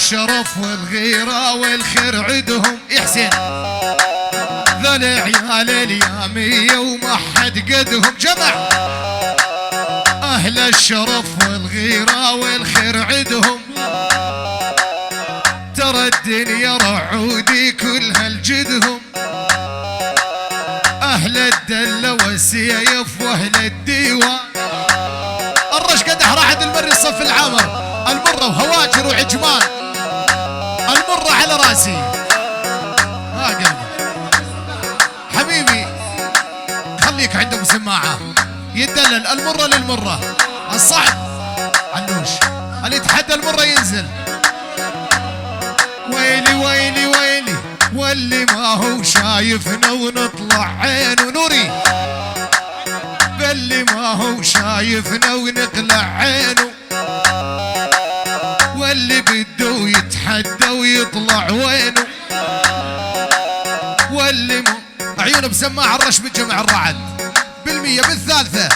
الشرف والغيرة والخير عدهم يا حسين. ذا العيال اليامية وما حد قدهم جمع. أهل الشرف والغيرة والخير عدهم. ترى الدنيا رعودي كلها الجدهم. أهل الدلة والسيف وأهل الديوان. الرش قدح راحت المري الصف العامر. المرة وهواجر وعجمان. المرة على راسي. ما قلبي حبيبي خليك عندهم سماعة يدلل. المرة للمرة الصعب عنوش اللي يتحدى المرة ينزل. ويلي ويلي ويلي واللي ما هو شايفنا ونطلع عينه نوري. باللي ما هو شايفنا ونقلع عينه. واللي بده يتحدى ويطلع وينه. واللي عيونه بسماعة الرش بالجمع الرعد بالمية بالثالثة.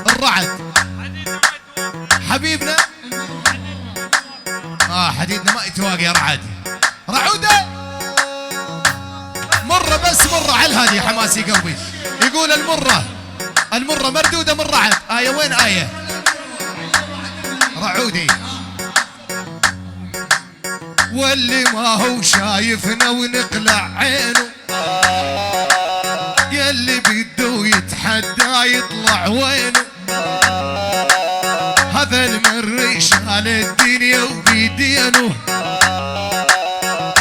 الرعد حبيبنا حديدنا ما يتواقع يا رعد. رعودة مرة بس مرة على الهادي حماسي قلبي. يقول المرة مردودة من رعد. آية وين آية رعودي. واللي ما هو شايفنا ونقلع عينه. يلي بده يتحدى يطلع وينه. هذا المري شال الدنيا وبيدينه.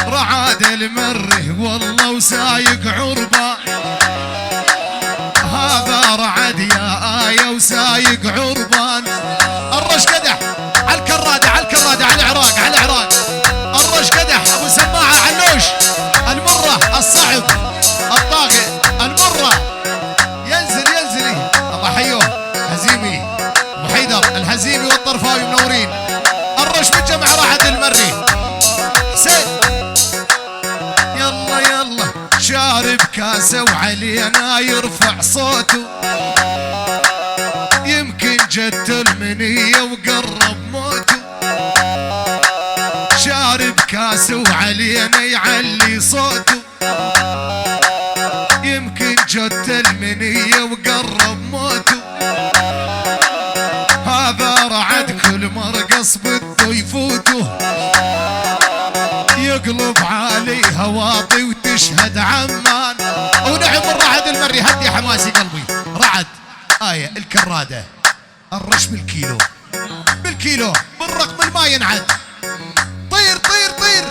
رعاد المري والله وسايق عربان. هذا رعد يا آية وسايق عربان. الرش قدح على الكرادة على الكرادة على العراق على العراق. الرش قدح ابو سماعة علوش. المرة الصعب الطاغي. المرة ينزل الله حيوه هزيمي ابو حيدر الهزيمي والطرفاوي منورين. الرش بالجمع راحت المري حسين. يلا يلا شارب كاسه وعلينا يرفع صوته. يمكن جت المنية وقرب موته. شارب كاسه وعلينا يعلي صوته. يمكن جت المنية وقرب موته. هذا رعد كل مرقص بده يفوته. يقلب علي هواطي وتشهد عمان. ونعم الرعد المري هدي حماسي قلبي. رعد آية الكرادة. الرش بالكيلو بالرقم ما ينعد. طير طير طير